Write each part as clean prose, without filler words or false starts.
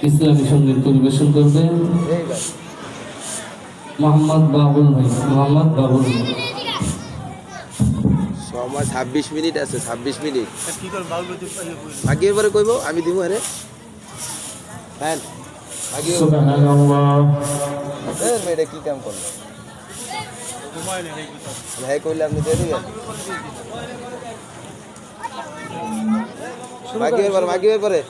ইসলামী সঙ্গীত পরিবেশন করবেন মোহাম্মদ বাবুল ভাই। মোহাম্মদ বাবুল ভাই সময় 26 মিনিট আছে, 26 মিনিট আগে এবারে কইব আমি দিব আরে হ্যাঁ আগে সুবহানাল্লাহ। এটা কি কাম করলো ভাই কইলে আপনি দিয়ে দিবেন আগে এবারে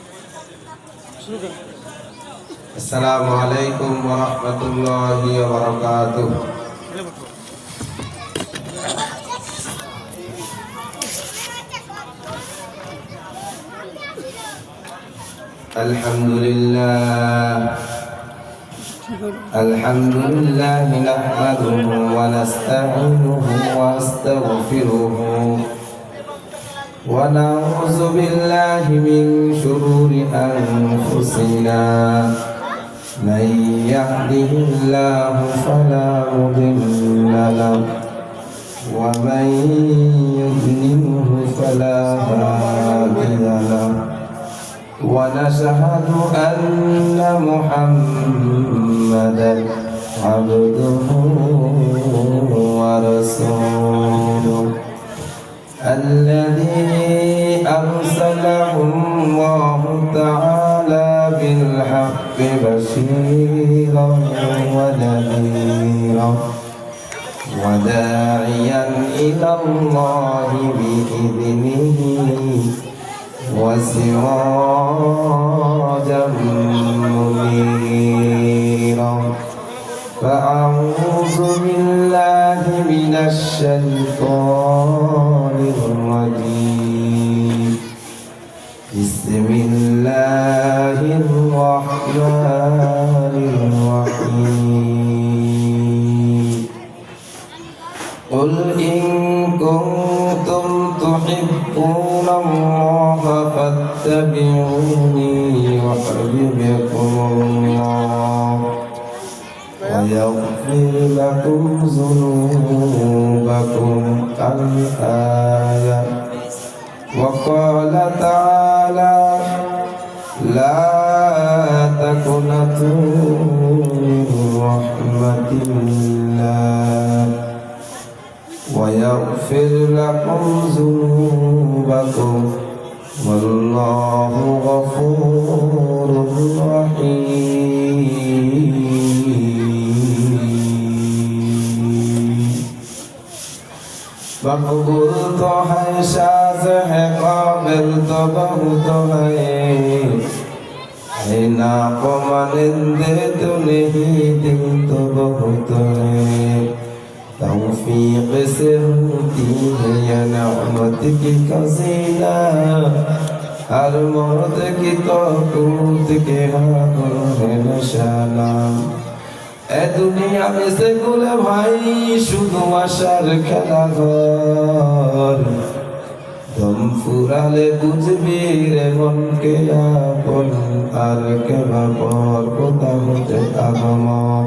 আসসালামু আলাইকুম ওয়া রাহমাতুল্লাহি ওয়া বারাকাতুহু। আলহামদুলিল্লাহ নাহমাদুহু ওয়া নাস্তাঈনুহু ওয়া নাস্তাগফিরুহু ওয়া নাউযু বিল্লাহি মিন শুরুরি আনফুসিনা মান ইয়াহদিহিল্লাহু ফালা মুদিল্লা লাহু ওয়া মান ইউদ্লিলহু ফালা হাদিয়া লাহু ওয়া নাশহাদু আন্না মুহাম্মাদান আবদুহু ওয়া রাসূলুহু الذي أرسله الله تعالى بالحق بشيرا ونذيرا وداعيا إلى الله بإذنه وسراجا منيرا فأعوذ بالله من الشيطان الرجيم بسم الله الرحمن الرحيم قل إن كنتم تحبون الله فاتبعوني يحببكم الله ويغفر لكم ذنوبكم الآية وقال تعالى لا تقنطوا من رحمة الله ويغفر لكم ذنوبكم والله غفور رحيم मकबूल तो है शाज़ है काबिल तो बहुत है ना को मानिंदे तो नहीं दिल तो बहुत है तौफीक से होती है या नेमत की खज़ीना हर मौत की तौक़ूत के हाथों है निशाना এ দুনিয়া বেঁচে গুলে ভাই শুধু আশার খেলা ঘর দম ফুরালে বুঝবি রে মনকে আপন আর কেবা পর কোথা হতে আগমন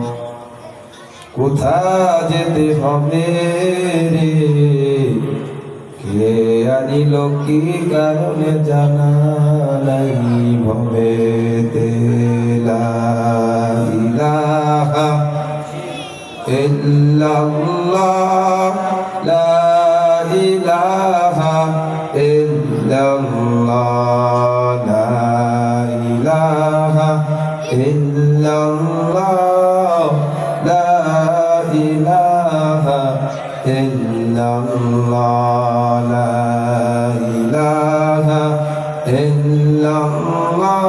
কোথা যেতে হবে রে কে আনিল কি কারণে জানা নাই ভবে লা ইলাহা ইল্লাল্লাহ লা ইলাহা ইল্লাল্লাহ লা ইলাহা ইল্লাল্লাহ লা ইলাহা ইল্লাল্লাহ লা ইলাহা ইল্লাল্লাহ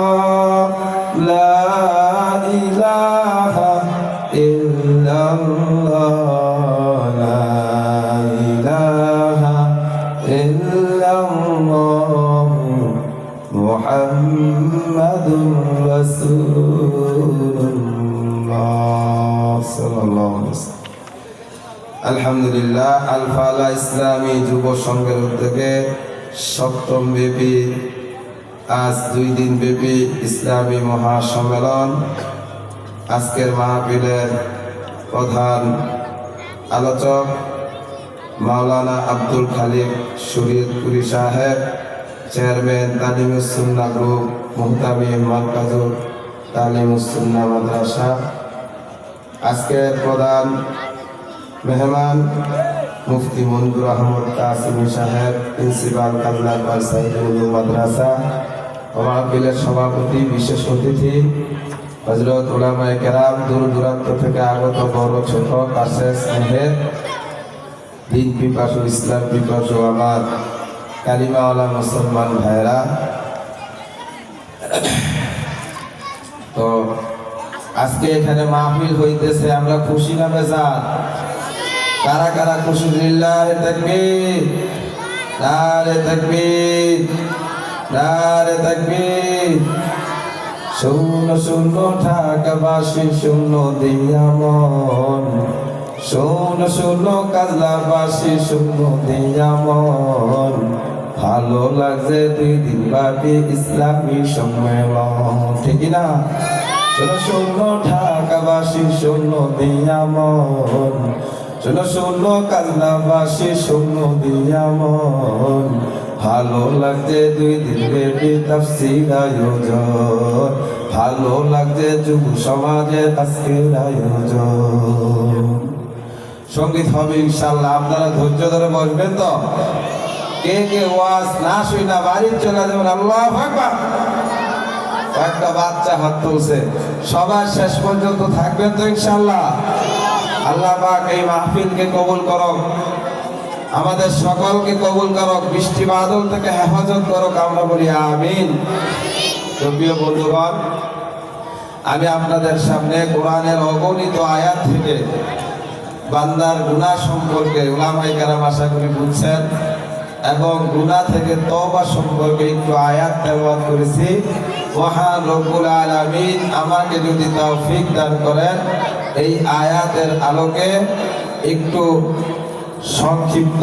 লা ইলাহা ইল্লাল্লাহ লা ইলাহা ইল্লাল্লাহ মুহাম্মাদুর রাসূলুল্লাহ সাল্লাল্লাহু আলাইহি ওয়াসাল্লাম। আলহামদুলিল্লাহ আল ফালা ইসলামী যুব সংঘের উদ্যোগে সপ্তম ব্যাপী আজ 2 দিন ব্যাপী ইসলামী মহাসম্মেলন। আজকের মাহফিলের প্রধান আলোচক মাওলানা আব্দুল খালিক শরীয়তপুরী সাহেব, চেয়ারম্যান তালিমুস সুন্নাহ গ্রুপ মুহতামিম মারকাজুল তালিমুস সুন্নাহ মাদ্রাসা। আজকের প্রধান মেহমান মুফতি মঞ্জুর আহমদ কাসিমি সাহেব, প্রিন্সিপাল কাজলাপার সাইদুল মাদ্রাসা। মাহফিলের সভাপতি, বিশেষ অতিথি হযরত উলামায়ে কেরাম, দূর দূরান্ত থেকে আগত বড় ছোট কাছে স্নেহের দিন পিপাসু, ইসলাম পিপাসু আমার কালিমাওয়ালা মুসলমান ভাইরা। তো আজকে এখানে মাহফিল হইতেছে, আমরা খুশি না বেজার? কারা কারা খুশি? লিল্লাহে তাকবীর, নারে তাকবীর, নারে তাকবীর। শূন্য শূন্য ঢাকাবাসী, শূন্য দিয়া মন, শূন্য শূন্য কাজলাবাসী, শূন্য দিয়া মন। ভালো লাগছে 2 দিন ব্যাপী ইসলামী সম্মেলন, ঠিক না? শূন্য শূন্য ঢাকাবাসী, শূন্য দিয়া মন, শূন্য শূন্য কাজলাবাসী, শূন্য দিয়া মন। ভালো লাগছে 2 দিন ব্যাপী তাফসীর আয়োজন, ভালো লাগছে যুব সমাজের আজকের আয়োজন। সঙ্গীত হবে ইনশাআল্লাহ, আপনারা ধৈর্য ধরে বসবেন তো? কে কে ওয়াজ না শুই না বাড়ি চলে যাবেন? আল্লাহু আকবার। একটা বাচ্চা হাত তুলছে, সবাই শেষ পর্যন্ত থাকবেন তো ইনশাআল্লাহ? আল্লাহ পাক এই মাহফিলকে কবুল করুক, আমাদের সকলকে কবুল করুক, বৃষ্টি বাদল থেকে হেফাজত করুক, আমরা বলি আমিন। তো প্রিয় বন্ধুগণ, আমি আপনাদের সামনে কোরআনের অগণিত আয়াত থেকে বান্দার গুনাহ সম্পর্কে, উলামায়ে কেরাম আশা করি বুঝছেন, এবং গুনাহ থেকে তওবা সম্পর্কে একটু আয়াত তেলাওয়াত করেছি। মহান রব্বুল আলামিন আমাকে যদি তৌফিক দান করেন, এই আয়াতের আলোকে একটু সংক্ষিপ্ত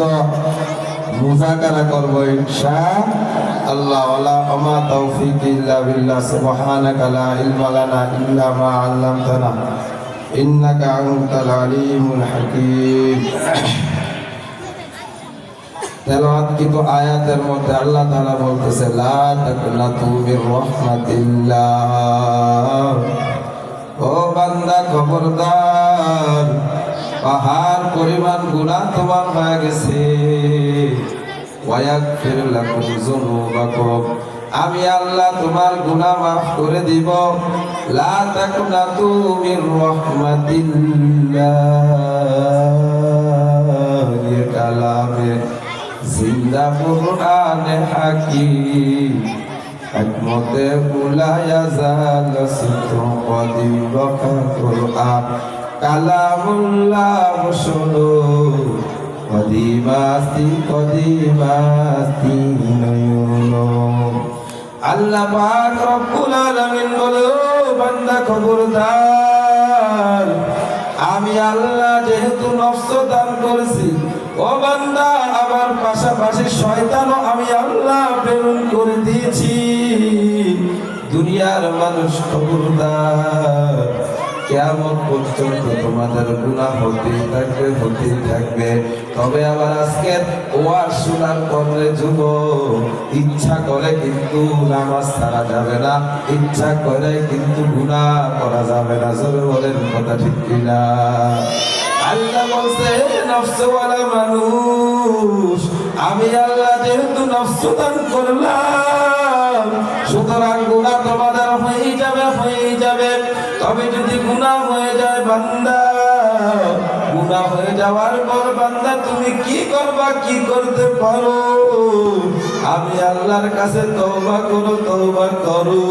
মুযাকারা করব ইনশাআল্লাহ। ওয়ালা আমা তৌফিক ইল্লা বিল্লাহ, সুবহানাকা লা ইলমা লানা ইল্লা মা 'আল্লামতানা ইন্নাকা আনতাল আলিমুল হাকীম। তেলাওয়াতকৃত আয়াতের মধ্যে আল্লাহ তাআলা বলতেছে, লা তাকনাতু মির রাহমাতিল্লাহ। ও বান্দা খবরদার, পাহাড় পরিমাণ গুনাহ তোমার হয়ে গেছে। ওয়ায়াগফির লাকুম যুনুবাকুম, আমি আল্লাহ তোমার গুনাহ মাফ করে দিব। লা তাকনাতু মির রাহমাতিল্লাহ, ये কালামে জিন্দা কুরআনে হাকীম, হিকমতে উলায়া জাল সিতু কদিম বকা কুরআন কালামুল্লাহ শুনো। কদিমাস্তি কদিমাস্তি নয়নো। আল্লাহ পাক রব্বুল আলামিন বলে, ও বান্দা খবরদার, আমি আল্লাহ যেহেতু নফস দান করেছি, ও বান্দা আমার পাশাপাশি শয়তানও আমি আল্লাহ প্রেরণ করে দিয়েছি। দুনিয়ার মানুষ খবরদার, কিয়ামত পর্যন্ত তোমাদের গুনাহ হতেই থাকবে, হতেই থাকবে। তবে আবার আজকের ওয়াজ শোনার পরে যুবক ইচ্ছা করে কিন্তু নামাজ ছাড়া যাবে না, ইচ্ছা করে কিন্তু গুনাহ করা যাবে না। জোরে বলেন কথা ঠিক কিনা? আল্লাহ বলছে, নফসওয়ালা মানুষ, আমি আল্লাহ যেহেতু নফস দান করলাম, সুতরাং গুনাহ তোমাদের হয়ে যাবে, হয়ে যাবে। তবে যদি গুনাহ হয়ে যায় বান্দা, গুনাহ হয়ে যাওয়ার পর বান্দা তুমি কি করবা, কি করতে পারো? আমি আল্লাহর কাছে তওবা করো, তওবা করো।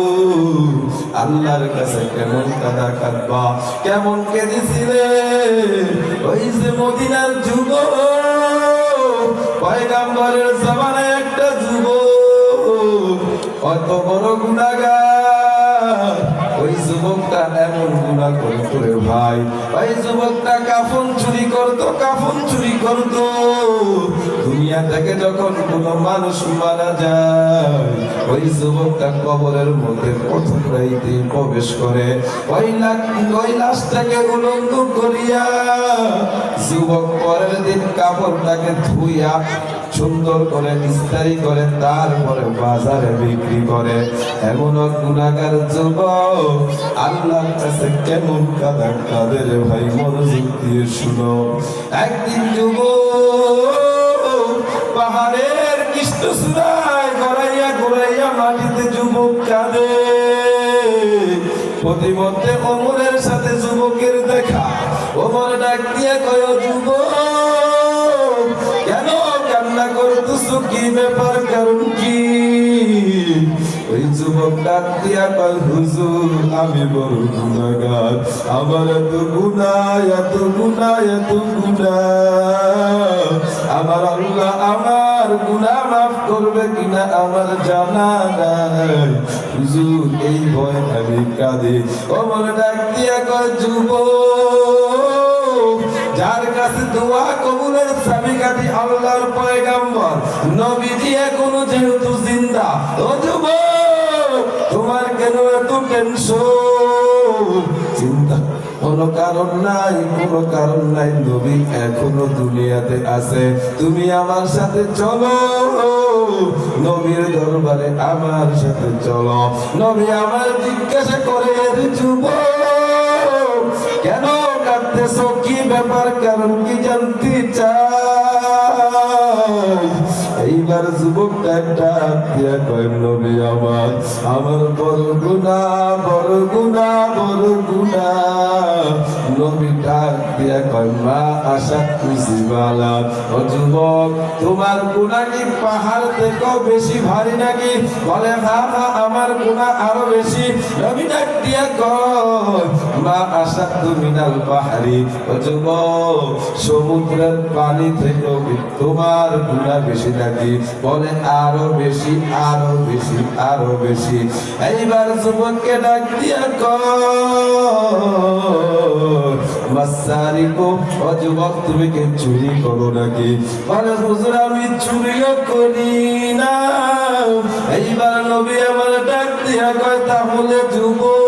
আল্লাহর কাছে কেমন কাঁদা কাঁদবা, কেমন কেঁদেছিলে ওই যে মদিনার যুবক, পয়গম্বরের জামানায় একটা যুবক, কত বড় গুনাহগার। ওই যুবকটা এমন গুনাহ করতো রে ভাই, ওই যুবকটা কাফন চুরি করতো, কাফন চুরি করতো। দুনিয়া থেকে যখন কোনো মানুষ মারা যায়, ওই যুবকটা কবরের মধ্যে প্রথম রাইতে প্রবেশ করে, ওই লাশটাকে উলঙ্গ করিয়া যুবক পরের দিন কাপড়টাকে ধুইয়া সুন্দর করে ইস্তারি করে তারপরে বাজারে বিক্রি করে। এমন গুনাহগার যুবক আল্লাহর কাছে কেমন কাঁদে রে ভাই, মনোযোগ দিয়ে শুনো। একদিন যুবক পাহাড়ের কৃষ্ণচূড়ায় ঘোরাইয়া মাটিতে যুবক কাঁদে। প্রতিমধ্যে ওমরের সাথে যুবকের দেখা। ওমর ডাক দিয়ে কয়, যুবক কেন কান্না করতেছো, কি ব্যাপার, কারণ কি? ওই যুবক ডাক দিয়া কয়, হুজুর আমি বড় গুনাহগার, আমার এত গুনাহ, এত গুনাহ, এত গুনাহ, আমার আল্লাহ আমার গুনাহ মাফ করবে কিনা আমার জানা নাই। হুজুর এই ভয় আমি কাঁদি। ওমর ডাক দিয়া কয়, যুবক যার কাছে দোয়া কবুলের চাবিকাঠি আল্লাহর পয়গাম্বর নবীজি এখনো যেহেতু জিন্দা, ও যুবক তোমার কেন এত টেনশন? চিন্তা কোনো কারণ নাই, কোনো কারণ নাই, নবী এখনো দুনিয়াতে আছে। তুমি আমার সাথে চলো, নবীর দরবারে আমার সাথে চলো। নবী আমার জিজ্ঞাসা করে, যুবক কেন কাঁদতেছো, কি ব্যাপার, কারণ কি জানতে চাই? এইবার যুবকটা ডাক দিয়া কয়, নবী আমার বড় গুনাহ, বড় গুনাহ, বড় গুনাহ। নবী ডাক দিয়া কয়, মা আশা কুসিবালা, ও যুবক তোমার গুনাহ কি পাহাড় থেকেও বেশি ভারী নাকি? বলে হ্যাঁ হ্যাঁ আমার গুনাহ আরো বেশি। নবী ডাক দিয়া কয়, মা আশা মিনাল পাহাড়ি, ও যুবক সমুদ্রের পানি থেকেও তোমার গুনাহ বেশি নাকি? বলে আরো বেশি, আরো বেশি, আরো বেশি। এইবার যুবককে ডাক দিয়া কয়, মাসারিকো, ও যুবক তুমি কি চুরি করো নাকি? বলে হুজুর আমি চুরিও করি না। এইবার নবী আমার ডাক দিয়া কয়, তাহলে যুবক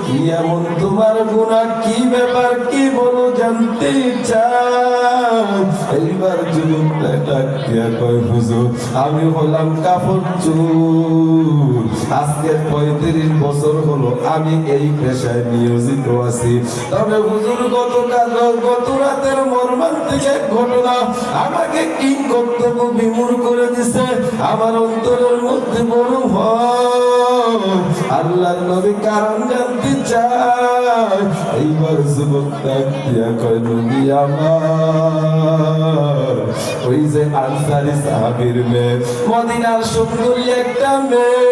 কি এমন তোমার গুনাহ, কি ব্যাপার, কি বলো জানতে চাই? এইবার যুবকটা ডাক দিয়া কয়, হুজুর আমি হলাম কাপড় চোর। আজকে 35 বছর হলো আমি এই পেশায় নিয়োজিত আছি। তবে হুজুর গত রাতের মর্মান্তিক এক ঘটনা আমাকে কিংকর্তব্য বিমূঢ় করে দিছে। আমার অন্তরের মধ্যে বড় ভয়। আল্লাহর নবী কারণ জানতে চায়। এইবার যুবক ডাক দিয়া কয়, নবী আমার ওই যে আনসারী সাহাবীর মেয়ে, মদিনার সুন্দরী একটা মেয়ে,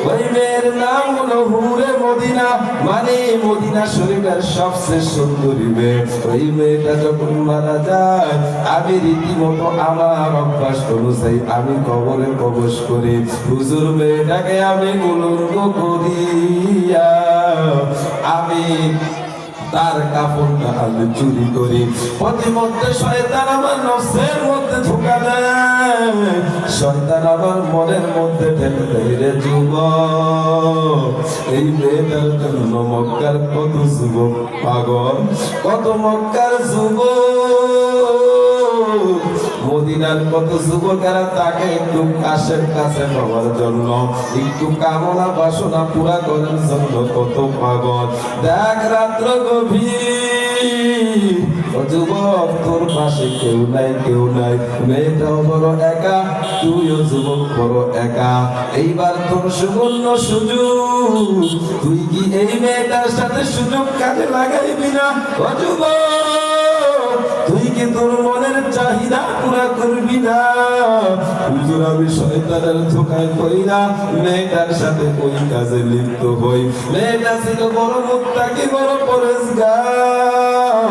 ওই মেয়ের নাম হলো হুরে মদিনা, মানে মদিনা শরীফের সবচেয়ে সুন্দরী মেয়ে। ওই মেয়েটা যখন মারা যায় আমি রীতিমতো আমার অভ্যাস অনুযায়ী আমি কবরে প্রবেশ করি। হুজুর মেয়েটাকে আমি উলঙ্গ করিয়া আমি তার কাপড়টা আমি চুরি করি। প্রতিমধ্যে শয়তান আমার নফসের মধ্যে ধোঁকা দেয়, শয়তান আমার মনের মধ্যে ঢেলে দেয়, রে যুবক এই মেয়েটার জন্য মক্কার কত যুবক পাগল, কত মক্কার যুবক, মদিনার কত যুবকেরা তাকে একটু কাছের কাছে পাওয়ার জন্য, একটু কামনা বাসনা পুরা করার জন্য কত পাগল। দেখ রাত্র গভীর, ও যুবক তোর পাশে কেউ নাই, কেউ নাই, মেয়েটাও বড় একা, তুইও যুবক বড় একা। এইবার তোর সুবর্ণ সুযোগ, তুই কি এই মেয়েটার সাথে সুযোগ কাজে লাগাইবি না? ও যুবক তুই কি তোর মনের চাহিদা পুরা করবি না? হুজুর আমি শয়তানের ধোঁকায় পড়িনা মেয়েটার সাথে ওই কাজে লিপ্ত হই। মেয়েটা ছিল বড় মুত্তাকি, বড় পরেজগার,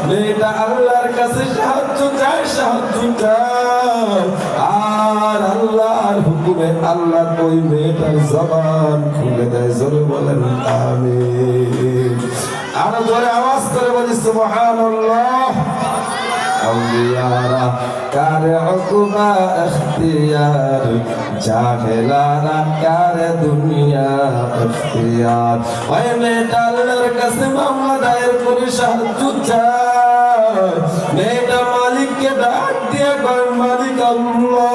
মেয়েটা আল্লাহর কাছে সাহায্য চায়, সাহায্য চায়, আর আল্লাহর হুকুমে আল্লাহ ওই মেয়েটার জবান খুলে দেয়। জোরে বলেন আমিন। আরো জোরে আওয়াজ করে বলি সুবহানাল্লাহ। আউলিয়ারা কারে উকবা ইখতিয়ার, জাহেলারা কারে দুনিয়া ইখতিয়ার। ওই মেয়েটা আল্লাহর কাছে মামলা দায়ের করে সাহায্য চায়, মেয়েটা মালিককে ডাক দিয়ে কয়, মালিক আল্লাহ,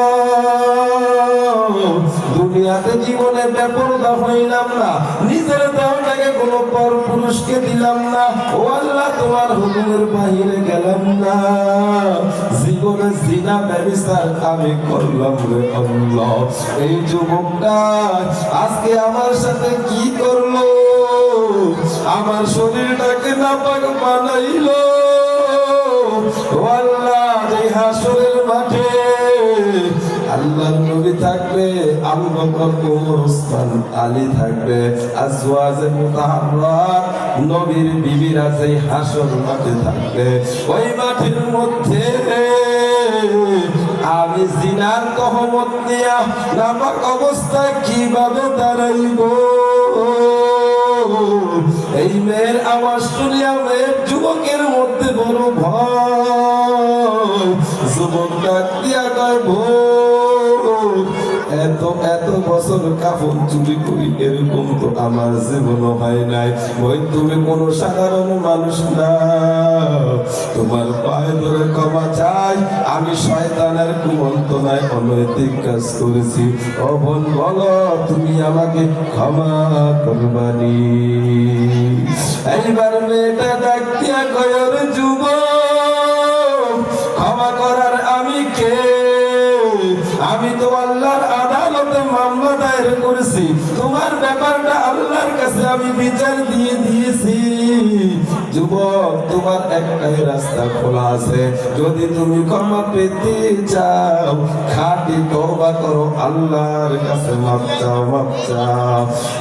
দুনিয়াতে জীবনে বেপরদা হইলাম না, নিজের দেহটাকে কোনো পর পুরুষকে দিলাম না, ও আল্লাহ তোমার হুকুমের বাহিরে গেলাম না, জীবনে জিনা ব্যভিচার আমি করলাম রে আল্লাহ। এই যুবকটা আজকে আমার সাথে কি করলো? আমার শরীরটাকে নাপাক বানাইলো। ও আল্লাহ, এই হাসরের মাঠে আল্লাহর নবী থাকবে, আবু বকর, ওমর, ওসমান, আলী থাকবে, আজওয়াজে মুতাহাররাত নবীর বিবিরা যেই হাসর মাঠে থাকবে, ওই মাঠের মধ্যে আমি জিনার তহমত নিয়া নাপাক অবস্থায় কিভাবে দাঁড়াইব? এই মেয়ের আওয়াজ শুনিয়া মেয়ের যুবকের মধ্যে বড় ভয়। যুবক ডাক দিয়া কয়, এত এত বছর কাফন চুরি করি, এরকম তো আমার জীবন হয় নাই। ওই তুমি কোনো সাধারণ মানুষ না, তোমার পায়ে ধরে ক্ষমা চাই, আমি শয়তানের কুমন্ত্রণায় অনৈতিক কাজ করেছি। ও বোন, বলো তুমি আমাকে ক্ষমা করবানি? এইবার মেয়েটা ডাক দিয়া কয়, রে যুবক, ক্ষমা করার আমি কে? আমি তো আল্লাহর আদালতে মামলা দায়ের করেছি, তোমার ব্যাপারটা আল্লাহর কাছে আমি বিচার দিয়ে দিয়েছি। যুবক, তোমার একটাই রাস্তা খোলা আছে, যদি তুমি ক্ষমা পেতে চাও, খাঁটি তওবা করো, আল্লাহর কাছে মাফ চাও, মাফ চাও।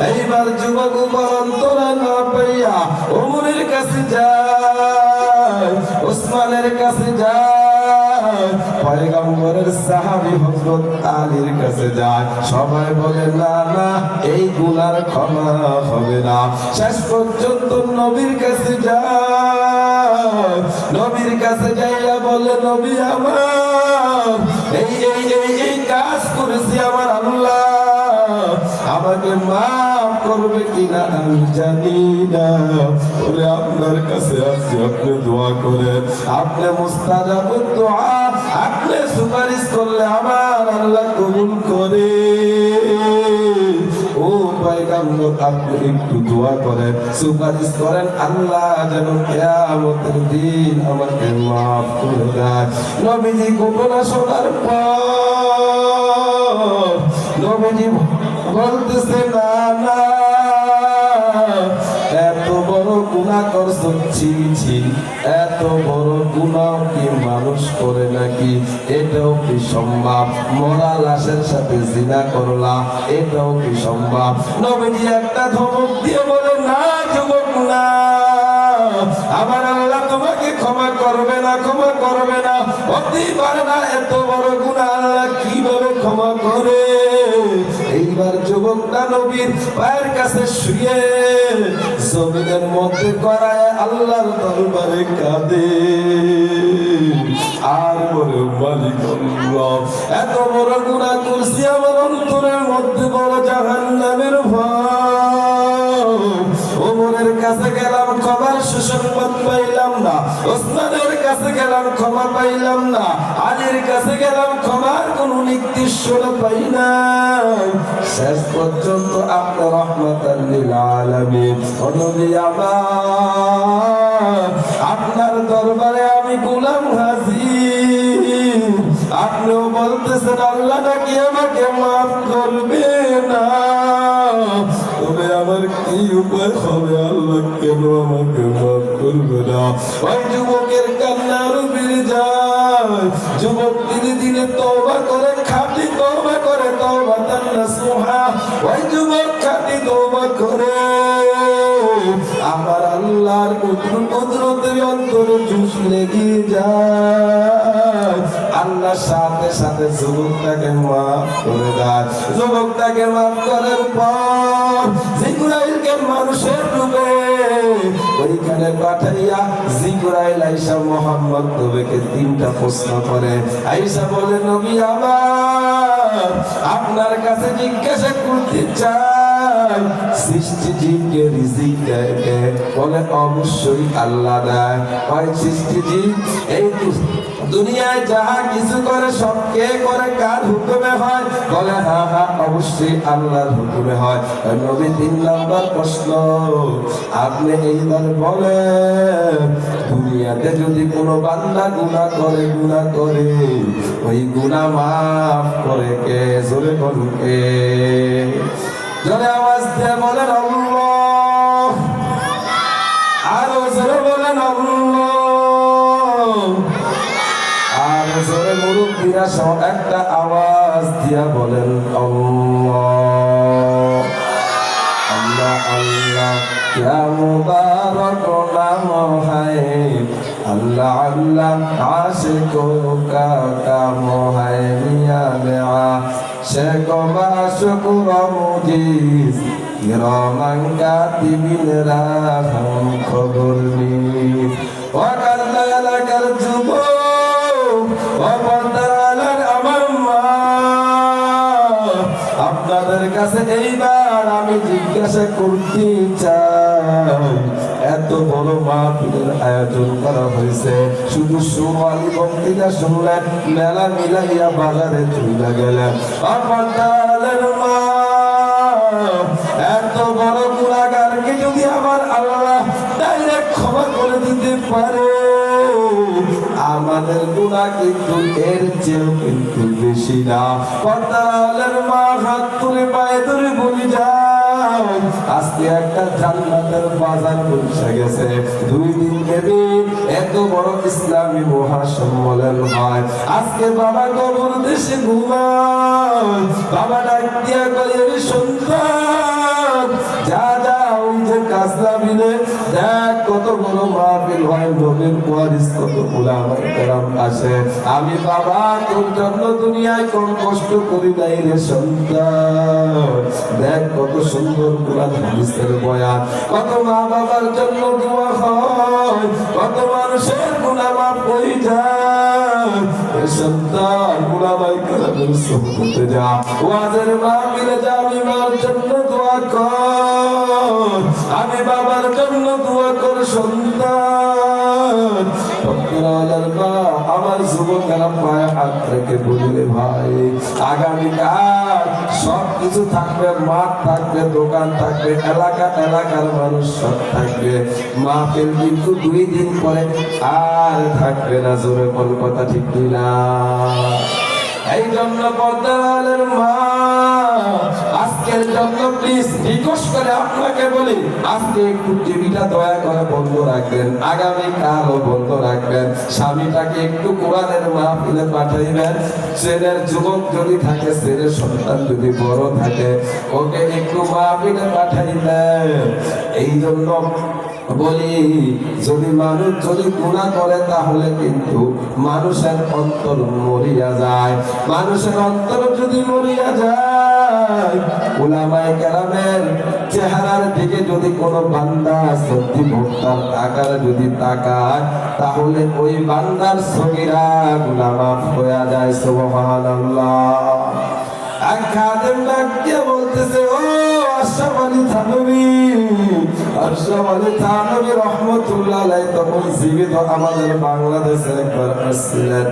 এইবার যুবক অন্তরা না পাইয়া ওমরের কাছে যায়, ওসমানের কাছে যায়, পয়গম্বরের সাহাবী হযরত আলীর কাছে যায়। সবাই বলে না না, এই গুনার ক্ষমা হবে না। শেষ পর্যন্ত নবীর কাছে যায়, নবীর কাছে যাইয়া বলে, নবী আমার এই এই এই এই কাজ করেছি, আমার আল্লাহ আমাকে মাফ করবে কিনা আমি জানি না। ওরে আপনার কাছে আসছি, আপনি দোয়া করেন, আপনি মুস্তাজাবুদ দোয়া, আপনি সুপারিশ করলে আমার আল্লাহ কবুল করে। ও পয়গম্বর, আপনি একটু দোয়া করেন, সুপারিশ করেন, আল্লাহ যেন কিয়ামতের দিন আমাকে মাফ করে দেয়। নবীজি ঘটনা শোনার পর নবীজি বলতেছে, না না, এত বড় গুনাহ করছো, ছি ছি, এত বড় গুনাহ কি মানুষ করে নাকি? এটাও কি সম্ভব? মরা লাশের সাথে জিনা করলা, এটাও কি সম্ভব? নবীজি একটা ধমক দিয়ে বলে, না যুবক না, আমার আল্লাহ তোমাকে ক্ষমা করবে না, ক্ষমা করবে না, হতেই পারে না, এত বড় গুনাহ আল্লাহ কিভাবে ক্ষমা করে? এইবার যুবকটা নবীর পায়ের কাছে শুয়ে জমিনের মধ্যে করায় আল্লাহর দরবারে কাঁদে আর বলে, মালিক আল্লাহ, এত বড় গুনাহ করছি, আমার অন্তরের মধ্যে বড় জাহান্নামের ভয়। ওমরের কাছে গেলাম, ক্ষমার সুসংবাদ পাইলাম না, ওসমানের কাছে গেলাম, ক্ষমা পাইলাম না, আলীর কাছে গেলাম, ক্ষমার কোন নির্দিষ্ট পাই না। শেষ পর্যন্ত আপনার রহমাতাল লিল আলামিন নবী আমার, আপনার দরবারে আমি গোলাম হাজির। আপনিও বলতেছেন আল্লাহ নাকি আমাকে মাফ করবে না, তবে আমার কি উপায় হবে? আল্লাহ কেন আমাকে মাফ করবে না? ওই যুবকের কান্নার বেড়ে যায়। যুবক দিনে দিনে তওবা করে, খাঁটি তওবা করে, তওবা নাসুহা। ওই যুবক খাঁটি তওবা করে, আমার আল্লাহর কুদরতের অন্তরে জুস লেগে যায়। আল্লাহ সাথে সাথে যুবকটাকে মাফ করে দেয়। যুবকটাকে মাফ করার পর জিবরাইলকে মানুষের রূপে ওইখানে পাঠাইয়া জিবরাইল আয়েশা মুহাম্মদ নবীকে তিনটা প্রশ্ন করে। আয়েশা বলে, নবী আমার, আপনার কাছে জিজ্ঞাসা করতে চাই, দেয় সৃষ্টি জীবকে রিজিক দেয় কে? বলে অবশ্যই আল্লাহ দেয়। হয় সৃষ্টি জীব এই দুনিয়ায় যাহা কিছু করে সব কে করে? কার হুকুমে হয়? বলে হ্যাঁ হ্যাঁ অবশ্যই আল্লাহর হুকুমে হয়। নবী 3 নাম্বার প্রশ্ন, আপনি এইবার বলেন দুনিয়াতে যদি কোনো বান্দা গুনাহ করে ওই গুনাহ মাফ করে কে? জোরে বলুন কে? জোরে আওয়াজ দিয়ে বলেন আল্লাহ। আরো জোরে বলেন আল্লাহ। আর জোরে মুরব্বীরা সহ একটা আওয়াজ দিয়া বলেন আল্লাহ। আল্লাহ আল্লাহ क्या मुबारक नाम है, अल्लाह अल्लाह आशिकों का काम है। मियां मियां शेखों माशुकुर मुजीज किरामन कातिबिन राहम खबर नीस वकर लगर जुबो वपंदरालर আমার মা। আপনাদের কাছে এইবার আমি জিজ্ঞাসা করতে চাই, এত বড় মাহফিলের আয়োজন করা হয়েছে, শুধু সুরওয়ালি বক্তৃতা শুনলেন, মেলা মিলাইয়া বাজারে চলে গেলেন। আপনাদের মা এত বড় গুনাহগারকে যদি আমার আল্লাহ ডাইরেক্ট ক্ষমা করে দিতে পারে, আমাদের গুনাহ কিন্তু এর চেয়েও কিন্তু বেশি না। পর্দার মা হাত তুলে পায়ে ধরে বলি যাও, আজকে একটা জান্নাতের বাজার বসে গেছে। 2 দিন ব্যাপী এত বড় ইসলামী মহাসম্মেলন হয়। আজকে বাবা কবর দেশে ঘুমায়, বাবা ডাক দিয়া কয়ে সন্তান যা যা ওই যে কাজলা বিলে দেখ কত বড় মাহফিল হয়, নবীর ওয়ারিস কত উলামায়ে কেরাম আসে। আমি বাবা তোর জন্য দুনিয়ায় কোন কষ্ট করি নাই রে সন্তান, দেখ কত সুন্দর কোরআন হাদিসের বয়ান, কত মা বাবার জন্য দোয়া হয়, কত মানুষের গুনাহ মাফ হয়ে যায়। রে সন্তান উলামায়ে কেরামের সুহবতে যা, ওয়াজের মাহফিলে যা, আমি মার জন্য দোয়া কর, আমি বাবার জন্য দোয়া কর সন্তান। আমার যুবকেরা পায়ে হাত রেখে বললে ভাই আগামীকাল সব কিছু থাকবে, মাঠ থাকবে, দোকান থাকবে, এলাকার মানুষ সব থাকবে, মাহফিল কিন্তু 2 দিন পরে আর থাকবে না। জোরে বল কথা ঠিক না? এই জন্য পর্দার মা আজকের জন্য প্লিজ রিকোয়েস্ট করে আপনাকে বলি, আজকে একটু টিভিটা দয়া করে বন্ধ রাখবেন, আগামীকালও বন্ধ রাখবেন। স্বামীটাকে একটু কোরআনের মাহফিলে পাঠাইবেন। ছেলের যুবক যদি থাকে, ছেলের সন্তান যদি বড় থাকে, ওকে একটু মাহফিলে পাঠাইবেন। এই জন্য বলি যদি মানুষ যদি গুনাহ করে তাহলে কিন্তু মানুষের অন্তর মরিয়া যায়। মানুষের অন্তর যদি মরিয়া যায়, উলামায়ে কেরামের চেহারার দিকে যদি কোনো বান্দা সত্যি ভক্তার আকারে যদি তাকায়, তাহলে ওই বান্দার সগীরা গুনাহ মাফ হয়ে যায়। সুবহানাল্লাহ। এক খাদেম ডাক দিয়ে বলতেছে, ও আশরাফ আলী থানভী, আশরাফ আলী থানভী রহমতুল্লাহ আলাইহি তখন জীবিত আমাদের বাংলাদেশে একবার আসছিলেন।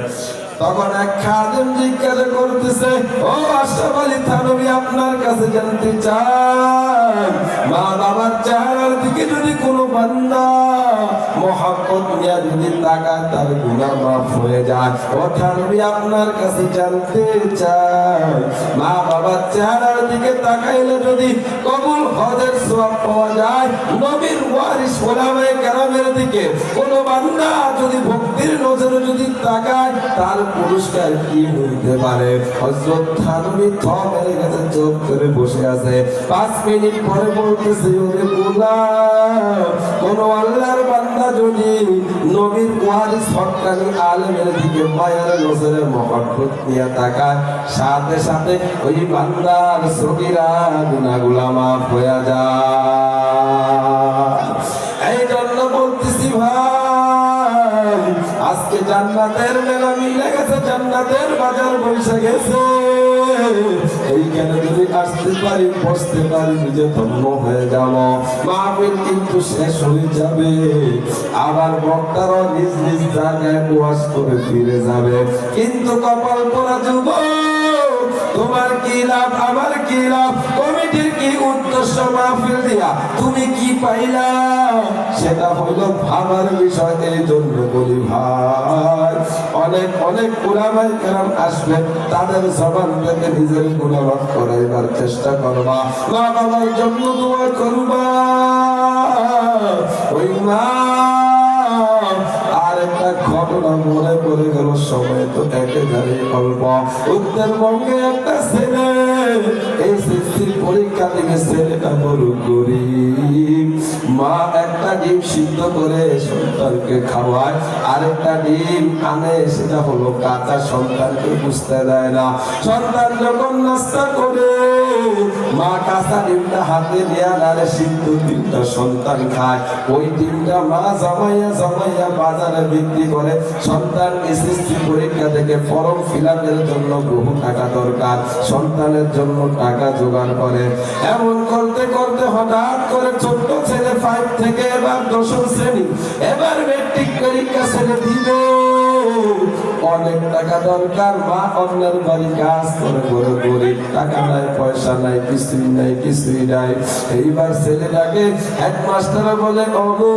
তখন এক খাদেম জিজ্ঞাসা করতেছে, ও আশরাফ আলী থানভী, আপনার কাছে জানতে চাই, মা বাবার চেহারার দিকে যদি কোনো বান্দা মহব্বত নিয়ে যদি তাকায়, তার গুনাহ মাফ হয়ে যায়। ও থানভী, আপনার কাছে জানতে চাই, মা বাবার চেহারার দিকে তাকাইলে যদি কবুল হজের সওয়াব পাওয়া যায়, নবীর ওয়ারিস উলামায়ে কেরামের দিকে কোনো বান্দা যদি ভক্তির নজরে যদি তাকায়, তার পুরস্কার কি হইতে পারে? হযরত থানভী থমের কাছে চুপ করে বসে আছে। 5 মিনিট পরে বলতেছে, ওরে গোলাম, কোন আল্লাহর বান্দা যদি নবীর ওয়ারিস হক্কানি আলেমের দিকে মায়ার নজরে মহব্বত নিয়ে তাকায়, সাথে সাথে ওই বান্দার সগীরা গুনাহগুলো মাফ হয়ে যায়। এই জন্য বলতেছি ভাই, আজকে জান্নাতের মেলা মিলে গেছে, জান্নাতের বাজার বসে গেছে। এইখানে যদি আসতে পারি বসতে পারি নিজে ধন্য হয়ে যাব। মাহফিল কিন্তু শেষ হয়ে যাবে, আবার বক্তারা নিজ নিজ জায়গায় ওয়াজ করে ফিরে যাবে। কিন্তু কপাল পোড়া যুবক, তোমার কি লাভ আমার কি লাভ, কমিটির কি উদ্দেশ্য মাহফিল দিয়া তুমি কি পাইলা, সেটা হইল ভাবার বিষয়। এই জন্য বলি ভাই, অনেক অনেক উলামায়ে কেরাম আসবে, তাদের জবান থেকে নিজের গুণাবাদ করাইবার চেষ্টা করবা, মা বাবার জন্য দোয়া করবা। ওই মা আর একটা ঘটনা মনে পড়ে গেল, সময় তো একেবারে অল্প। উত্তরবঙ্গে একটা ছেলে এসএসসি পরীক্ষা থেকে, ছেলেটা বড় গরিব। মা একটা ডিম সিদ্ধ করে সন্তানকে খাওয়ায়, আরেকটা ডিম আনে, সেটা হলো কাঁচা, সন্তানকে বুঝতে দেয় না। সন্তান যখন নাস্তা করে, মা কাঁচা ডিমটা হাতে নিয়ে নারে সিদ্ধ ডিমটা সন্তান খায়। ওই ডিমটা মা জমাইয়া জমাইয়া বাজারে বিক্রি করে। সন্তান এসএসসি পরীক্ষা থেকে ফর্ম ফিলআপের জন্য বহু টাকা দরকার, সন্তানের জন্য টাকা জোগাড় করে। এমন করতে করতে হঠাৎ করে ছোট্ট ছেলে 5 থেকে এবার 10ম শ্রেণী, এবার ম্যাট্রিক পরীক্ষা ছেলে দিবে, অনেক টাকা দরকার। মা অন্যের বাড়ি কাজ করে করে গরিব, টাকা নাই পয়সা নাই, কিছুই নাই কিছুই নাই। এইবার ছেলেটাকে হেডমাস্টার বলে, ওগো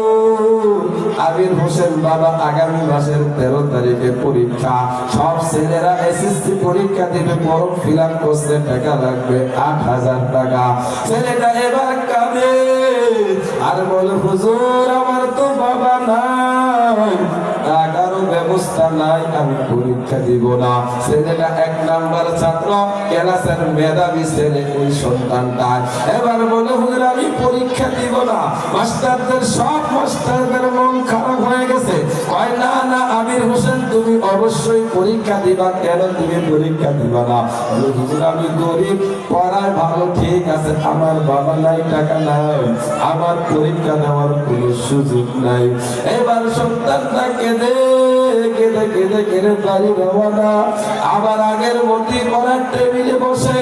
আবির হোসেন বাবা, আগামী মাসের 13 তারিখে পরীক্ষা, সব ছেলেরা এসএসসি পরীক্ষা দিবে, ফর্ম ফিলআপ করতে টাকা লাগবে 8000 টাকা। ছেলেটা এবার কাঁদে আর বলে, হুজুর আমার তো বাবা নাই, টাকারও ব্যবস্থা নাই, আমি পরীক্ষা দিব না। ছেলেটা 1 নাম্বার ছাত্র, ক্লাসের মেধাবী ছেলে ওই সন্তানটা। এবার বলে, হুজুর আমি পরীক্ষা দিব না। মাস্টারদের সব মাস্টারদের মন খারাপ হয়ে গেছে, কয় না না আবির হোসেন তুমি অবশ্যই পরীক্ষা দিবা। কেন তুমি পরীক্ষা দিবা না? হুজুর আমি গরিব, পড়ায় ভালো, ঠিক আছে, আমার বাবা নাই, টাকা নাই, আমার পরীক্ষা দেওয়ার কোনো সুযোগ নাই। এবার সন্তানটা কেঁদে কেঁদে কেঁদে কেঁদে বাড়ি রওনা। আবার আগের মতি পড়ার টেবিলে বসে,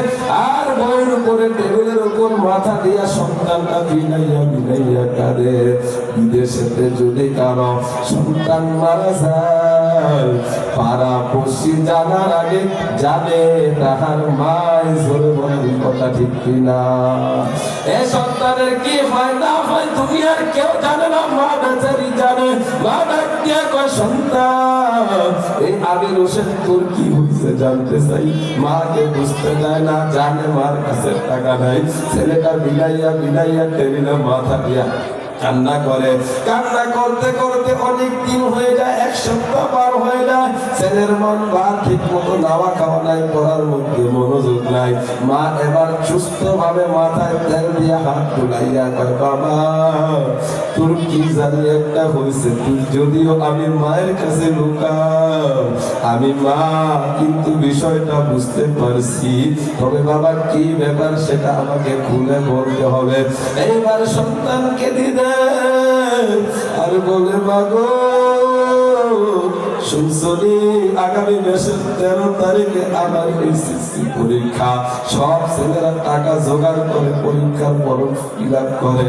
আর বইয়ের উপরে টেবিলের উপর মাথা দিয়া সন্তানটা বিলাইয়া বিলাইয়া কাঁদে। বিদেশেতে যদি কারো সন্তান মারা যায়, পাড়া পড়শি জানার আগে জানে তাহার মায়, জোরে বলেন কথা ঠিক কিনা? এ সন্তানের কি হয় না হয় দুনিয়ার কেউ জানে না, মা বেচারি জানে। মা ডাক দিয়া কয়, সন্তান এই আবির হোসেন তোর কি হয়েছে জানতে চাই। মাকে বুঝতে দেয় না, জানে মার কাছে টাকা নাই। ছেলেটা বিলাইয়া বিলাইয়া টেবিলে মাথা দিয়া কান্না করে। কান্না করতে করতে অনেক দিন হয়ে যায়, 1 সপ্তাহ পার হয়ে যায়। ছেলের মন ভার, ঠিক মতো নাওয়া খাওয়া নাই, পড়ার মধ্যে মনোযোগ নাই। মা এবার সুস্থ ভাবে মাথায় তেল দিয়া হাত বুলাইয়া কয়, বাবা তোর কি জানি একটা হয়েছে, তুই যদিও আমি মায়ের কাছে লুকাও, আমি মা কিন্তু বিষয়টা বুঝতে পারছি, তবে বাবা কি ব্যাপার সেটা আমাকে খুলে বলতে হবে। এইবার সন্তানকে দিদে আর বলে, মাগো শুনছনি আগামী মাসের 13 তারিখে আমার এসএসসি পরীক্ষা, সব ছেলেরা টাকা জোগাড় করে পরীক্ষার ফর্ম ফিলআপ করে,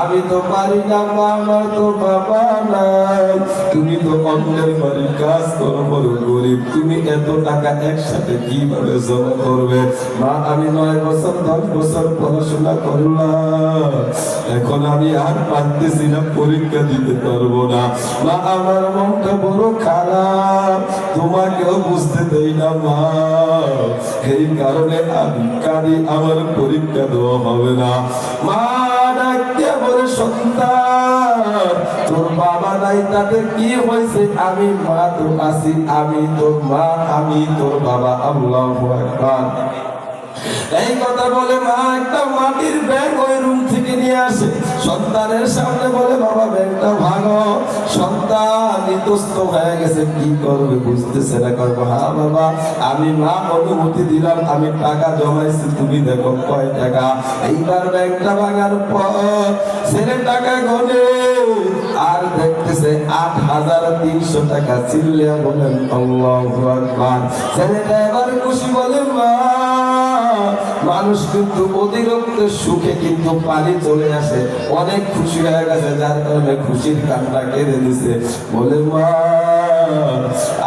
আমি তো পারি না মা, আমার তো বাবা নাই, তুমি তো অন্যের বাড়ির কাজ করো, বড় গরিব, তুমি এত টাকা একসাথে কিভাবে জমা করবে? মা আমি 9 বছর 10 বছর পড়াশোনা করলাম, এখন আমি আর পারতেছি না, পরীক্ষা দিতে পারবো না। মা আমার মনটা বড় খারাপ, তোমাকেও বুঝতে দেই না মা, এই কারণে আমি কাঁদি, আমার পরীক্ষা দেওয়া হবে না। মা ডাক দিয়ে বলে, সন্তান তোর বাবা নাই তাতে কি হয়েছে, আমি মা তো আছি, আমি তোর মা, আমি তোর বাবা। আল্লাহু আকবার। এই কথা বলে মা একটা মাটির ব্যাগ ওই রুম থেকে নিয়ে আসে, সন্তানের সামনে বলে বাবা ব্যাগটা ভাঙো। সন্তান ইতস্ত হয়ে গেছে, কি করবে বুঝতেছে না। করবো হ্যাঁ বাবা, আমি মা অনুমতি দিলাম, আমি টাকা জমাইছি, তুমি দেখো কয় টাকা। এইবার ব্যাগটা ভাঙার পর ছেলে টাকা গনে আর দেখতেছে ৮,৩০০ টাকা। চিল্লিয়া বলেন আল্লাহু আকবার। ছেলেটা এবার খুশি বলে মা, মানুষ কিন্তু অতিরিক্ত সুখে কিন্তু পানি চলে আসে, অনেক খুশি হয়ে গেছে, যার কারণে খুশির কান্না কেঁদে দিছে। বলে মা,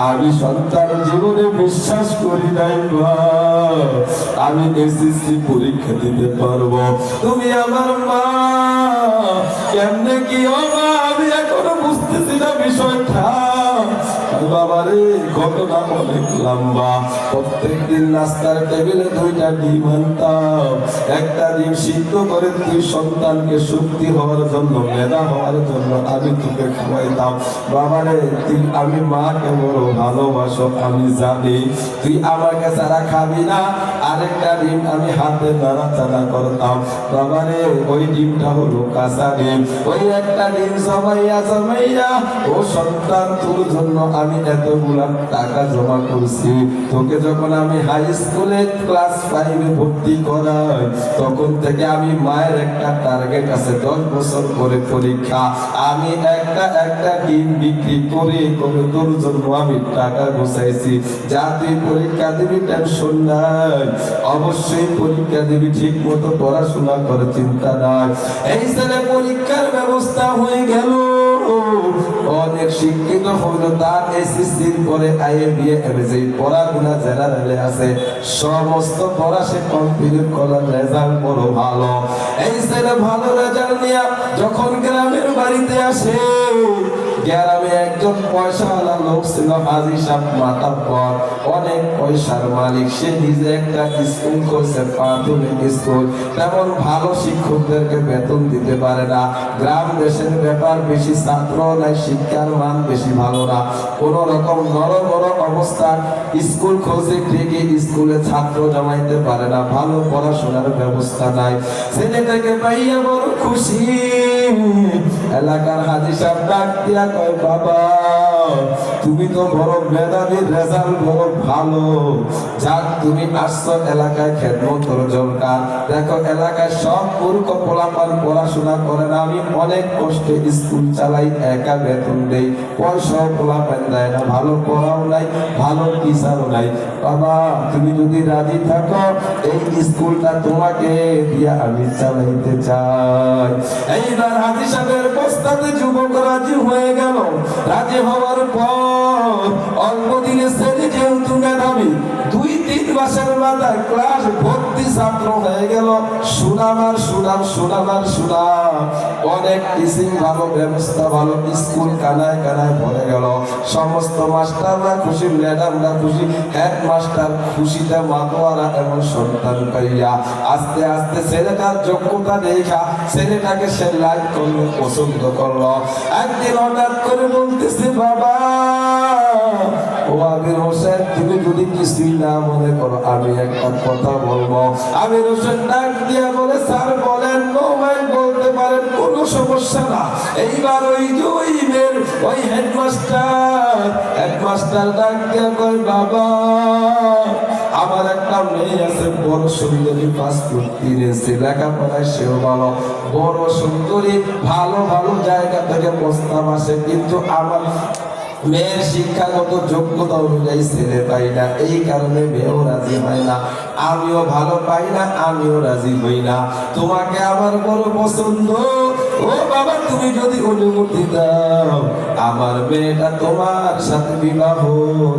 আমি সন্তান জীবনে বিশ্বাস করি নাই মা আমি এসএসসি পরীক্ষা দিতে পারবো। তুমি আমার মা, কেমনে কি মা আমি এখনো বুঝতেছি না বিষয়টা। বাবারে ঘটনা অনেক লম্বা। প্রত্যেকদিন নাস্তার টেবিলে 2টা ডিম আনতাম, একটা ডিম সিদ্ধ করে তুই সন্তানকে শক্তি হওয়ার জন্য, মেধা হওয়ার জন্য আমি তোকে খাওয়াইতাম। বাবারে তুই, আমি মাকে বড় ভালোবাসো আমি জানি, তুই আমাকে ছাড়া খাবি না। আরেকটা ডিম আমি হাতে নাড়াচাড়া করতাম। বাবারে ওই ডিমটা হলো কাঁচা ডিম। ওই একটা ডিম জমাইয়া জমাইয়া ও সন্তান তোর জন্য আমি এতগুলা টাকা জমা করছি। তোকে যখন আমি হাই স্কুলে ক্লাস 5-এ ভর্তি করাই, তখন থেকে আমি মায়ের একটা টার্গেট আছে, 10 বছর করে পরীক্ষা। আমি একটা ডিম বিক্রি করে করে তোর জন্য আমি টাকা গোছাইছি। যা তুই পরীক্ষা দিবি, টেনশন নাই, অবশ্যই পরীক্ষা দিবি, ঠিক মতো পড়াশোনা করে, চিন্তা নাই। এই ছেলে পরীক্ষার ব্যবস্থা হয়ে গেল, অনেক শিক্ষিত হইল। তার এসএসসির পরে আইএ যে পড়াগুলা জেনারেলে আছে সমস্ত পড়া সে কমপ্লিট করার রেজাল্ট বড় ভালো। এই ছেলে ভালো রেজাল্ট নিয়ে যখন গ্রামের বাড়িতে আসে, গ্রামে একজন পয়সাওয়ালা লোক ছিল, হাজী সাহেব মাতাব্বর, অনেক পয়সার মালিক। সে নিজে একটা স্কুল করছে, প্রাথমিক স্কুল। তেমন ভালো শিক্ষকদেরকে বেতন দিতে পারে না। গ্রাম দেশের ব্যাপার, বেশি ছাত্র নাই, শিক্ষার মান বেশি ভালো না। কোন রকম বড় অবস্থা স্কুল খোঁজে, ঠিকই স্কুলে ছাত্র জমাইতে পারে না, ভালো পড়াশোনার ব্যবস্থা নাই। ছেলেটাকে পাইয়া বড় খুশি। এলাকার হাজী সাহেব ডাক দিয়া কয়, বাবা তুমি তো বড় মেধাবী, রেজাল্ট বড় ভালো, যাক তুমি আসছো এলাকায় খেদমতের দরকার। দেখো এলাকায় সব মূর্খ পোলাপান পড়াশোনা করে না, আমি অনেক কষ্টে স্কুল চালাই, একা বেতন দেই, পয়সাও পোলাপান দেয় না, ভালো পড়াও নাই, ভালো টিচারও নাই। বাবা তুমি যদি রাজি থাকো, এই স্কুলটা তোমাকে দিয়া আমি চালাইতে চাই। এইবার হাজী সাহেবের প্রস্তাবে যুবক রাজি হয়ে গেল। রাজি হওয়ার পর অল্প দিনে ছেলে যেহেতু মেধাবী, 2-3 মাসের মাথায় ক্লাস ভর্তি ছাত্র হয়ে গেল। সুনাম, অনেক টিচিং ভালো, ব্যবস্থা ভালো, স্কুল কানায় কানায় ভরে গেল। সমস্ত মাস্টাররা খুশি, ম্যাডামরা খুশি, হেডমাস্টার খুশিতে মাতোয়ারা। এমন সন্তান পাইয়া আস্তে আস্তে ছেলেটার যোগ্যতা দেখা ছেলেটাকে সে লাইক করলো, পছন্দ করলো। একদিন হঠাৎ করে বলতেছে, বাবা ও আমির হোসেন, তুমি যদি কিছুই না মনে করো আমি একটা কথা বলবো। আমির হোসেন ডাক দিয়া বলে, স্যার বলেন। মোবাইল বলতে পারেন, কোনো সমস্যা না। এইবার ওই হেডমাস্টার ডাক দিয়া কয়, বাবা আমার একটা মেয়ে আছে, বড় সুন্দরী, পাসপোর্ট কিনেছে, লেখাপড়ায় সেও ভালো, বড় সুন্দরী, ভালো ভালো জায়গা থেকে প্রস্তাব আসে, কিন্তু আমার মেয়ের শিক্ষাগত যোগ্যতা অনুযায়ী ছেলে পাই না, এই কারণে মেয়েও রাজি হয় না, আমিও ভালো পাই না, আমিও রাজি হই না। তোমাকে আমার বড় পছন্দ। ও বাবা তুমি যদি অনুমতি দাও, আমার মেয়েটা তোমার সাথে বিবাহ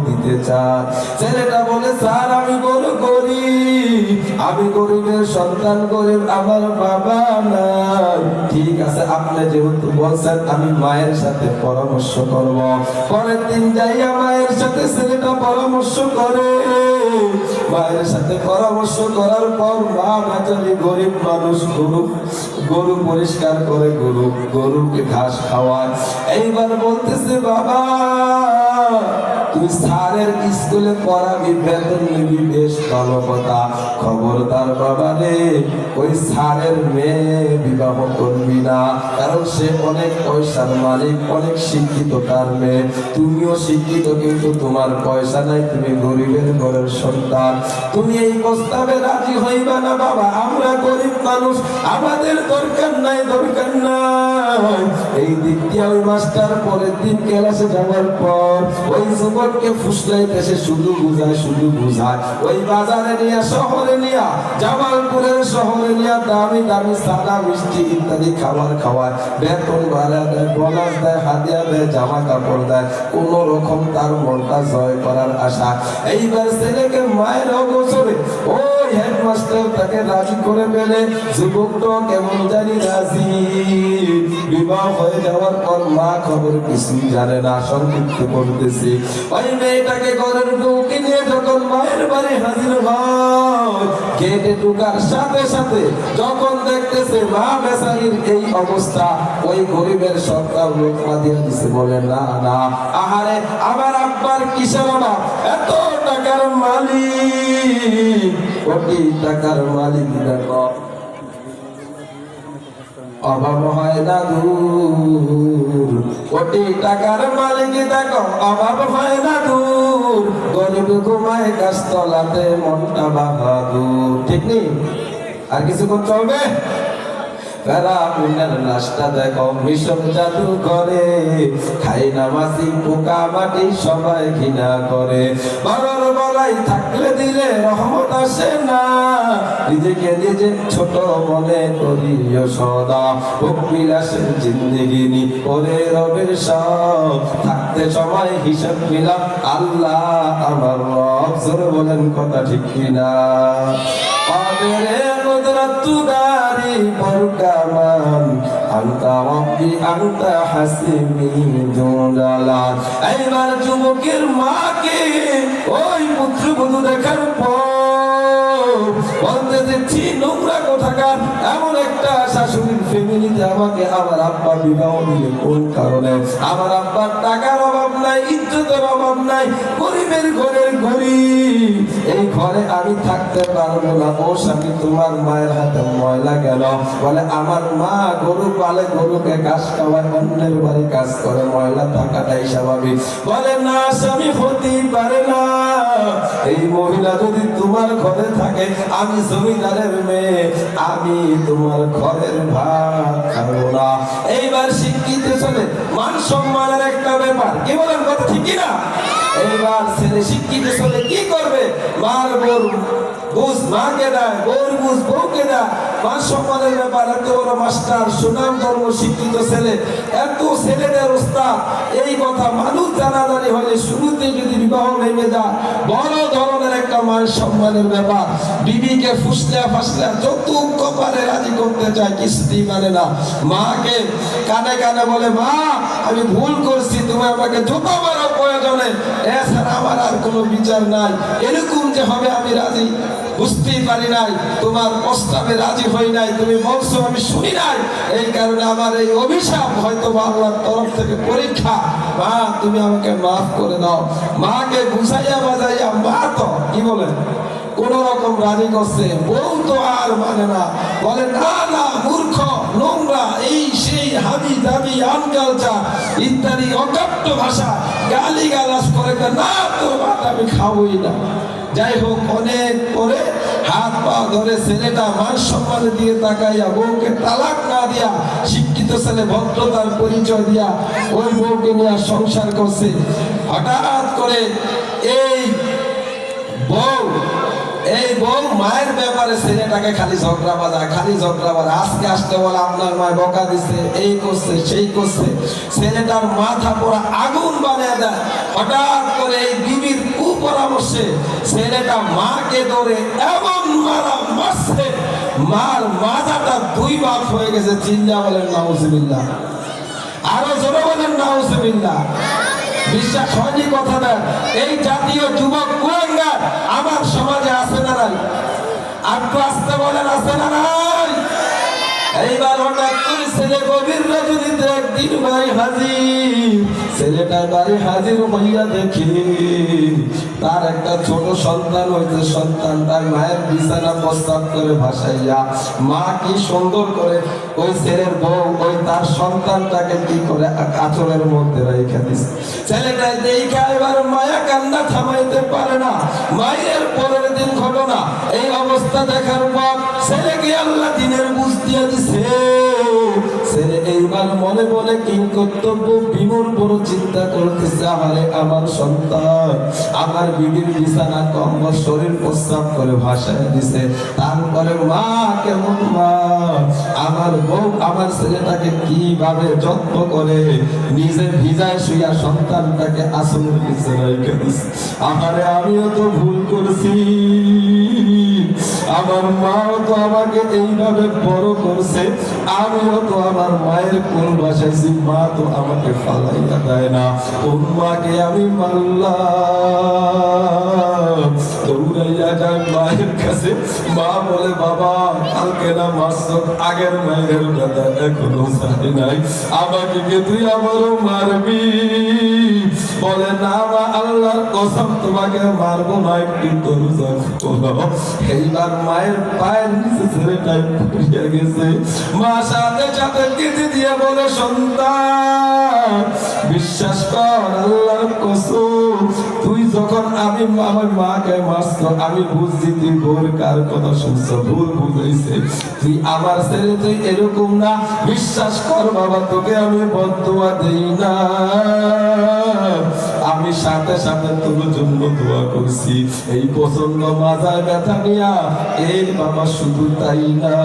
দিতে চায়। ছেলেটা বলে, স্যার আমি বড় গরিব, আমি গরিবের সন্তান, গরিব, আমার বাবা নাই। ঠিক আছে, আপনি যেহেতু বলছেন আমি মায়ের সাথে পরামর্শ করব। পরের দিন যাইয়া মায়ের সাথে ছেলেটা পরামর্শ করে। মায়ের সাথে পরামর্শ করার পর মা বেচারি গরিব মানুষ, গরু পরিষ্কার করে, গরুকে ঘাস খাওয়ায়। এইবার বলতেছে, বাবা তুই স্যারের স্কুলে পড়াবি, বেতন নিবি, বেশ ভালো কথা, খবরদার বাবা রে ওই স্যারের মেয়ে বিবাহ করবি না, কারণ সে অনেক পয়সার মালিক, অনেক শিক্ষিত তার মেয়ে। তুমিও শিক্ষিত কিন্তু তোমার পয়সা নাই, তুমি গরিবের ঘরের সন্তান। তুমি এই প্রস্তাবে রাজি হইবা না বাবা, আমরা গরিব মানুষ, আমাদের দরকার নাই, দরকার নাই। এই দিক দিয়ে ওই মাস্টার পরের দিন ক্লাসে যাওয়ার পর ওই যুবককে ফুসলাইতেছে, শুধু বুঝায়, শুধু বুঝায়। ওই বাজারে নিয়ে, শহরে নিয়ে, জামালপুরের শহরে নিয়ে দামি দামি সাদা মিষ্টি ইত্যাদি খাবার খাওয়ায়, বেতন ভাড়া দেয়, বোনাস দেয়, হাদিয়া দেয়, জামা কাপড় দেয়, কোন রকম তার মনটা জয় করার আশা। এইবার ছেলেকে মায়ের অগোচরে ওই হেডমাস্টার তাকে রাজি করে ফেলে। যুবকটা কেমন জানি রাজি। বিবাহ হয়ে যাওয়ার পর মা খবর কিছুই জানে না, সংক্ষিপ্ত করতেছি। ওই মেয়েটাকে ঘরের বউকে নিয়ে যখন মায়ের বাড়ি হাজির হয়, গেটে ঢুকার সাথে সাথে যখন দেখতেছে মা বেচারির এই অবস্থা, ওই গরিবের সন্তান লোকমা দিয়ে দিছে, বলে না না, আহারে আমার আব্বার কিসের অভাব, এত টাকার মালিক, কোটি টাকার মালিক, দেখো অভাব হয় না দূর, কোটি টাকার মালিক দেখো অভাব হয় না দূর, গরিব ঘুমায় গাছতলাতে মনটা বাহাদুর। ঠিক নেই? আর কিছুক্ষণ চলবে? ফেরাউনের লাশটা দেখো মিশর জাদু করে, খাই না মাছি পোকা মাটি সবাই ঘৃণা করে। বড়র বলাই থাকলে দিলে রহমত আসে না, নিজেকে নিজে ছোট মনে করিও সদা। ভোগ বিলাসের জিন্দেগি নি পরে রবের সব, থাকতে সময় হিসাব মিলাম আল্লাহ আমার রব। জোরে বলেন কথা ঠিক কিনা? আদরে কুদরত গারি বরকামান, আনতা রব্বি আনতা হাসিবি জুলালাল। এইবার যুবকের মাকে ওই পুত্রবধূ দেখার পর বলতে দেখছি, নোংরা কোথাকার, এমন একটা শাশুড়ির ফ্যামিলিতে আমাকে আমার আব্বা বিবাহ দিলে কোন কারণে? আমার আব্বার টাকার অভাব নাই, ইজ্জতের অভাব নাই, গরিবের ঘরের গরিব, এই ঘরে আমি থাকতে পারবো না। ও স্বামী, তোমার মায়ের হাতে ময়লা গেল? বলে আমার মা গরু পালে, গরুকে ঘাস খাওয়ায়, অন্যের বাড়ি কাজ করে, ময়লা থাকাটাই স্বাভাবিক। বলে না স্বামী, হতেই পারে না। এই মহিলা যদি তোমার ঘরে থাকে, আমি জমিদারের মেয়ে, আমি তোমার ঘরের ভাত খাবো না। এইবার শিক্ষিত ছেলে, মান সম্মানের একটা ব্যাপার, কি বলেন কথা ঠিক না? এইবার ছেলে শিক্ষিত ছেলে কি করবে? মার বোর বুঝ মাকে দেয়, বোর বুঝ বউকে দেয়। মান সম্মানের ব্যাপার, এত বড় মাস্টার, সুনাম ধর্ম শিক্ষিত ছেলে, এত ছেলেদের ওস্তাদ, এই কথা মানুষ জানাজানি হলে শুরুতে যদি বিবাহ ভেঙে যায়, বড় ধরনের একটা মান সম্মানের ব্যাপার। বিবিকে ফুসলা ফাসলা যৌতুক পারে রাজি করতে চায়, কিছুতেই মানে না। মাকে কানে কানে বলে, মা আমি ভুল করছি, তুমি আমাকে যত বড় প্রয়োজনে, এছাড়া আমার আর কোনো বিচার নাই। এরকম যে হবে আমি রাজি বুঝতেই পারি নাই, তোমার প্রস্তাবে রাজি হই নাই, তুমি বলছো আমি শুনি নাই, এই কারণে আমার এই অভিশাপ হয়তো আল্লাহর তরফ থেকে পরীক্ষা। মা তুমি আমাকে মাফ করে দাও। মাকে বুঝাইয়া বাজাইয়া মা তো কি বলে কোন রকম রাজি করছে, বউ তো আর মানে না, বলে না না মূর্খ, নোংরা, এই সেই হাবি দাবি আনকালচার ইত্যাদি অকাট্য ভাষা গালি গালাজ করে, না তোর ভাত আমি খাবই না। যাই হোক, অনেক পরে হাত পা ধরে ছেলেটা মান সম্মান দিয়ে তাকাইয়া বউকে তালাক না দিয়া, শিক্ষিত ছেলে ভদ্রতার পরিচয় দিয়া ওই বউকে নিয়ে সংসার করছে। হঠাৎ করে এই বউ মায়ের ব্যাপারে ছেলেটাকে খালি ঝগড়া বাজায়, খালি ঝগড়া বাজায়। আজকে আসতে বলে আপনার মায় বকা দিচ্ছে, এই করছে সেই করছে, ছেলেটার মাথা পুরো আগুন বানিয়ে দেয়। হঠাৎ করে এই বিবির কুপরামর্শে ছেলেটা মাকে ধরে এমন মারছে, মার মাথাটা দুই ভাগ হয়ে গেছে। চিন্তা বলেন নাউজুবিল্লাহ, আরো জোরে বলেন নাউজুবিল্লাহ। বিশ্বাস হয়নি কথা দেন? এই জাতীয় যুবক কুলাঙ্গার আমার সমাজে আছে না নাই? একটু আসতে বলেন আছে না নাই? এইবার হঠাৎ করে ছেলে গভীর রজনীতে একদিন স্ত্রীর বাড়ি হাজির, ছেলেটার বাড়ি হাজির হইয়া দেখি তার একটা ছোট সন্তান হইতে, সন্তানটার মায়ের বিছানা প্রস্তাব করে ভাসাইয়া মা কি সুন্দর করে ওই ছেলের বউ ওই তার সন্তানটাকে কি করে আঁচলের মধ্যে রেখে দিছে। ছেলেটাই দেখা এবার মায়া কান্না থামাইতে পারে না। মায়ের পরের দিন ঘটনা, এই অবস্থা দেখার পর ছেলেকে আল্লাহ দিনের বুঝ দিয়া দিছে। ছেলে এইবার মনে মনে কি কর্তব্য বিমূর বড় চিন্তা করতেছে, আরে আমার সন্তান আমার বিবির বিছানা কম্বল শরীর প্রস্রাব করে ভাসায় দিছে, তারপরে মা কেমন মা, আমার বউ আমার ছেলেটাকে কিভাবে যত্ন করে নিজে ভিজায় শুইয়া সন্তানটাকে আসলের নিচে রেখে দিছে। আমারে আমিও তো ভুল করছি, আমার মাও তো আমাকে এইভাবে বড় করছে, আমিও তো আমার মায়ের কোল বাসাইছি, মা তো আমাকে ফালাইয়া দেয় না, কোন মাকে আমি মারলাম। দৌড়াইয়া যায় মায়ের কাছে, মা বলে বাবা কালকে না মারছ, আগের মায়ের দাদা এখনো জানি নাই, আমাকে কে তুই আমারও মারবি? বলে না মা আল্লাহর কসম তোমাকে মারবো না, একটু দরজা খোলো। এইবার মায়ের পায়ের নিচে ছেলেটাই পড়িয়া গেছে। মা সাথে সাথে কেঁদে দিয়ে বলে সন্তান বিশ্বাস কর আল্লাহর কসম, তুই যখন আমি আমার মাকে মারছ আমি বুঝছি তুই ভুল কার কথা শুনছ, ভুল বুঝাইছে, তুই আমার ছেলে তুই এরকম না, বিশ্বাস কর বাবা তোকে আমি বদদুয়া দেই না, আমি সাথে সাথে তোর জন্য দোয়া করছি। এই প্রচন্ড মাথায় ব্যথা নিয়া এই বাবা শুধু তাই না,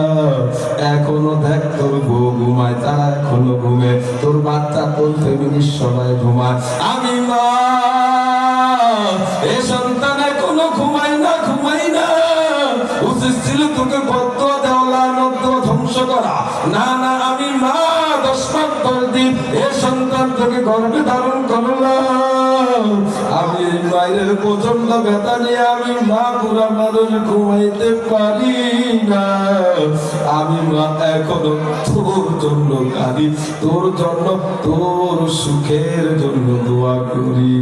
এখনো দেখ তোর বউ ঘুমায়, তারা এখনো ঘুমে, তোর বাচ্চা তোর ফ্যামিলির সবাই ঘুমায়, আমি মা এ সন্তান এখনো ঘুমাই না, ঘুমাই না, উচিত ছিল তোকে বদদুয়া দেওয়া লানত ধ্বংস করা, না না আমি মা 10 মাস 10 দিন এ সন্তান তোকে গর্ভে ধারণ করলাম, আমি এই মায়ের প্রচন্ড ব্যথা নিয়ে আমি মা পুরা মানুষ ঘুমাইতে পারি না, আমি মা এখনো তোর জন্য কাঁদি, তোর জন্য তোর সুখের জন্য দোয়া করি।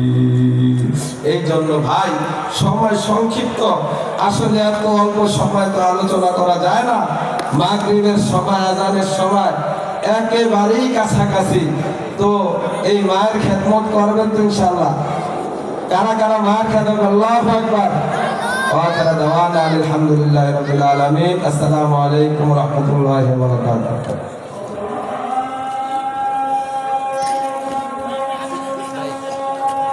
এই জন্য ভাই সময় সংক্ষিপ্ত, আসলে এত অল্প সময় তো আলোচনা করা যায় না, মাগরিবের সময় আজানের সময় একেবারেই কাছাকাছি, তো এই মায়ের খেদমত করবেন তো ইনশাআল্লাহ। কারা কারা মায়ের খেদমত, আল্লাহু আকবার। ওয়া আখিরু দাওয়ানা আলহামদুলিল্লাহি রাব্বিল আলামিন। আসসালামু আলাইকুম ওয়া রাহমাতুল্লাহি ওয়া বারাকাতুহু।